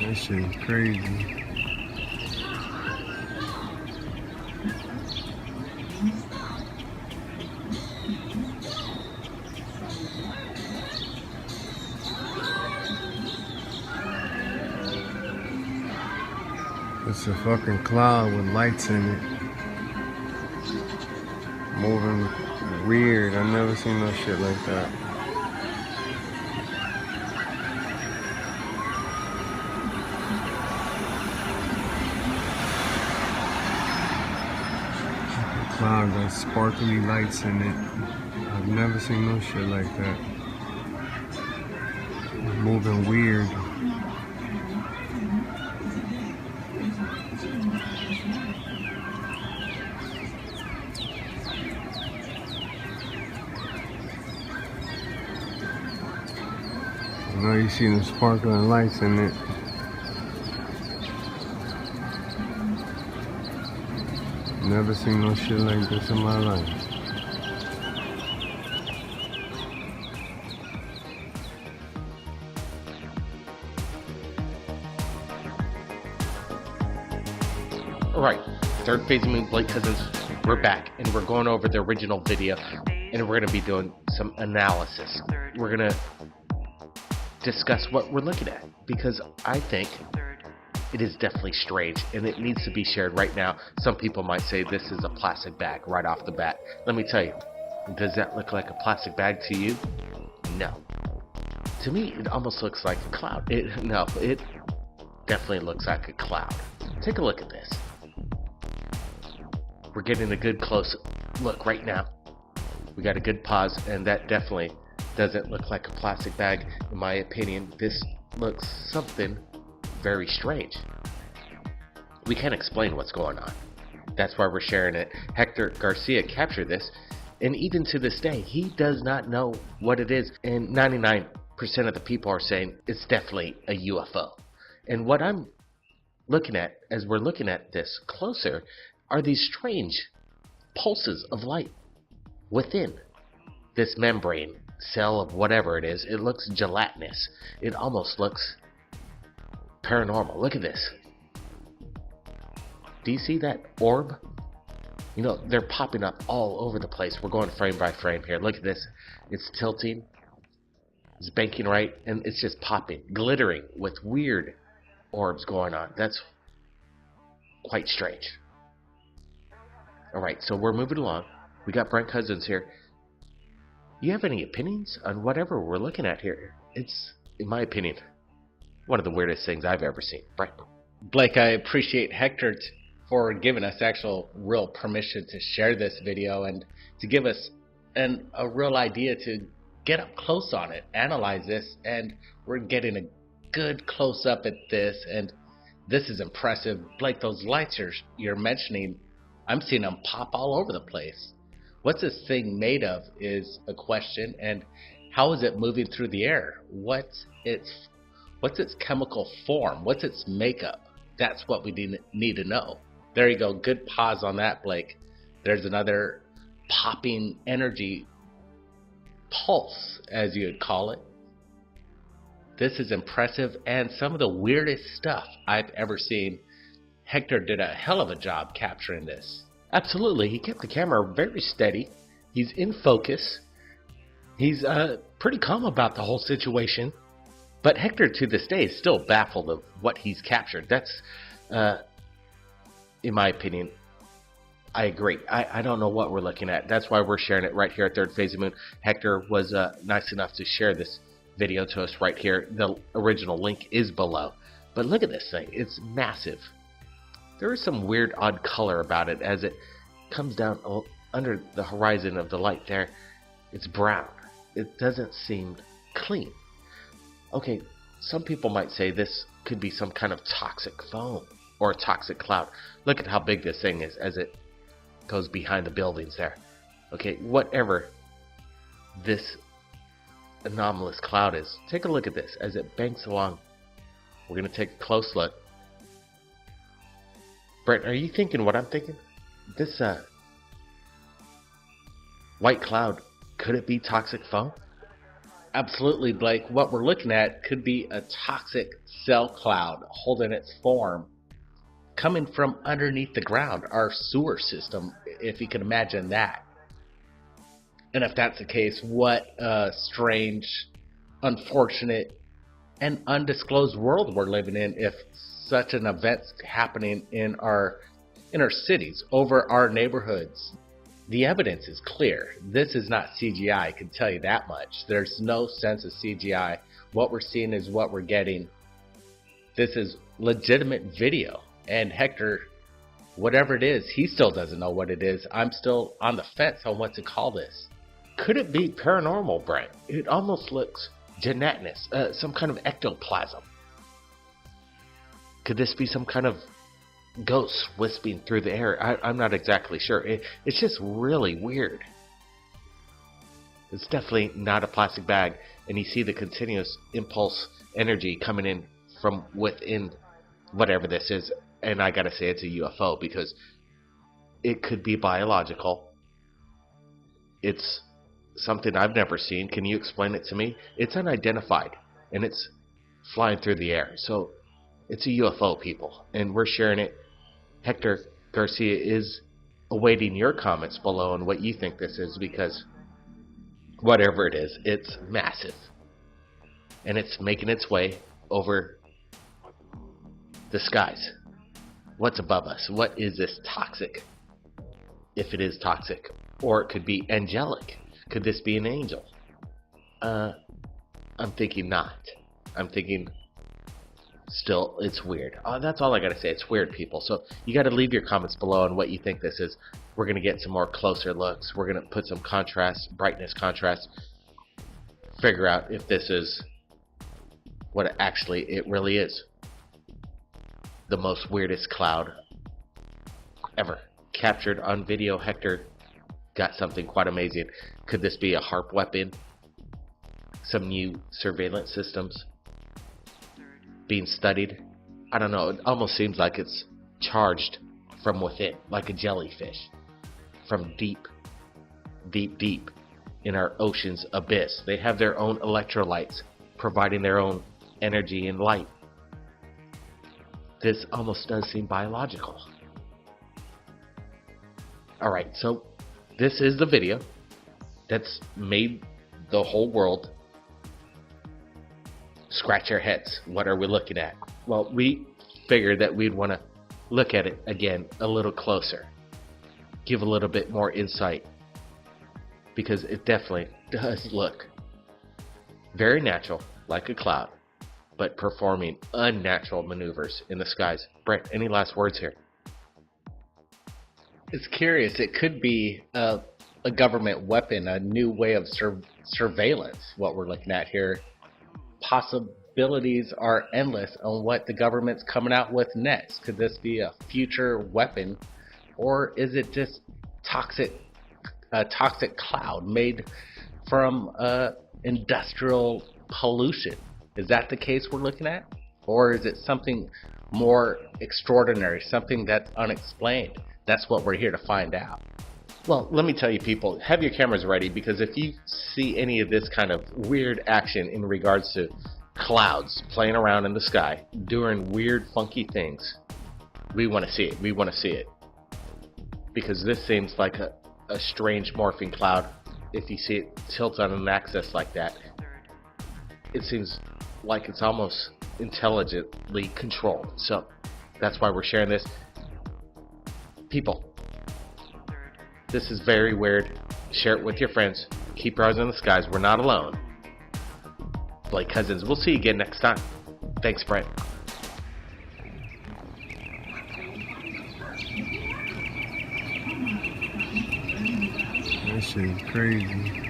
That shit is crazy. It's a fucking cloud with lights in it. Moving weird. I've never seen no shit like that. Cloud got sparkly lights in it. I've never seen no shit like that. Moving weird. I know you see the sparkling lights in it. Never seen no shit like this in my life. Alright, third phase of Moon Blake Cousins, we're back and we're going over the original video and we're going to be doing some analysis. We're going to discuss what we're looking at because I think it is definitely strange and it needs to be shared right now. Some people might say this is a plastic bag right off the bat. Let me tell you, does that look like a plastic bag to you? No. To me, it almost looks like a cloud. It definitely looks like a cloud. Take a look at this. We're getting a good close look right now. We got a good pause, and that definitely doesn't look like a plastic bag. In my opinion, this looks something very strange. We can't explain what's going on. That's why we're sharing it. Hector Garcia captured this, and even to this day, he does not know what it is. And 99% of the people are saying it's definitely a UFO. And what I'm looking at, as we're looking at this closer, are these strange pulses of light within this membrane cell of whatever it is. It looks gelatinous. It almost looks paranormal. Look at this. Do you see that orb? You know, they're popping up all over the place. We're going frame by frame here. Look at this. It's tilting. It's banking right, and it's just popping, glittering with weird orbs going on. That's quite strange. Alright, so we're moving along. We got Brent Cousins here. You have any opinions on whatever we're looking at here? It's, in my opinion, one of the weirdest things I've ever seen. Brent. Blake, I appreciate Hector for giving us actual real permission to share this video and to give us a real idea to get up close on it, analyze this, and we're getting a good close up at this, and this is impressive. Blake, those lights you're mentioning, I'm seeing them pop all over the place. What's this thing made of is a question, and how is it moving through the air? What's its chemical form? What's its makeup? That's what we need to know. There you go. Good pause on that, Blake. There's another popping energy pulse, as you'd call it. This is impressive and some of the weirdest stuff I've ever seen. Hector did a hell of a job capturing this. Absolutely. He kept the camera very steady. He's in focus. He's pretty calm about the whole situation. But Hector, to this day, is still baffled of what he's captured. That's, in my opinion, I agree. I don't know what we're looking at. That's why we're sharing it right here at Third Phase of Moon. Hector was nice enough to share this video to us right here. The original link is below. But look at this thing. It's massive. There is some weird odd color about it as it comes down under the horizon of the light there. It's brown. It doesn't seem clean. Okay, some people might say this could be some kind of toxic foam or a toxic cloud. Look at how big this thing is as it goes behind the buildings there. Okay, whatever this anomalous cloud is, take a look at this as it banks along. We're going to take a close look. Brent, are you thinking what I'm thinking? This white cloud, could it be toxic foam? Absolutely, Blake. What we're looking at could be a toxic cell cloud holding its form, coming from underneath the ground, our sewer system, if you can imagine that. And if that's the case, what a strange, unfortunate, and undisclosed world we're living in if such an event's happening in our cities, over our neighborhoods. The evidence is clear. This is not CGI, I can tell you that much. There's no sense of CGI. What we're seeing is what we're getting. This is legitimate video. And Hector, whatever it is, he still doesn't know what it is. I'm still on the fence on what to call this. Could it be paranormal, Brent? It almost looks gelatinous, some kind of ectoplasm. Could this be some kind of ghost wisping through the air? I'm not exactly sure. It's just really weird. It's definitely not a plastic bag, and you see the continuous impulse energy coming in from within whatever this is. And I gotta say, it's a UFO because it could be biological. It's something I've never seen. Can you explain it to me? It's unidentified, and it's flying through the air. So it's a UFO, people, and we're sharing it. Hector Garcia is awaiting your comments below on what you think this is, because whatever it is, it's massive. And it's making its way over the skies. What's above us? What is this toxic? If it is toxic. Or it could be angelic. Could this be an angel? I'm thinking not. I'm thinking still, it's weird. That's all I gotta say. It's weird, people. So you gotta leave your comments below on what you think this is. We're gonna get some more closer looks. We're gonna put some contrast, brightness, contrast. Figure out if this is what it really is. The most weirdest cloud ever captured on video. Hector got something quite amazing. Could this be a HARP weapon? Some new surveillance systems being studied? I don't know. It almost seems like it's charged from within, like a jellyfish, from deep, deep, deep in our ocean's abyss. They have their own electrolytes, providing their own energy and light. This almost does seem biological. Alright, so this is the video that's made the whole world scratch our heads. What are we looking at? Well, we figured that we'd want to look at it again a little closer, give a little bit more insight, because it definitely does look very natural, like a cloud, but performing unnatural maneuvers in the skies. Brent, any last words here? It's curious. It could be a government weapon, a new way of surveillance, what we're looking at here. Possibilities are endless on what the government's coming out with next. Could this be a future weapon, or is it just a toxic cloud made from industrial pollution? Is that the case we're looking at? Or is it something more extraordinary, something that's unexplained? That's what we're here to find out. Well, let me tell you, people, have your cameras ready, because if you see any of this kind of weird action in regards to clouds playing around in the sky, doing weird, funky things, we want to see it. We want to see it. Because this seems like a strange morphing cloud. If you see it tilt on an axis like that, it seems like it's almost intelligently controlled. So that's why we're sharing this. People, this is very weird. Share it with your friends. Keep your eyes on the skies. We're not alone. Blake Cousins. We'll see you again next time. Thanks, Brent. That shit is crazy.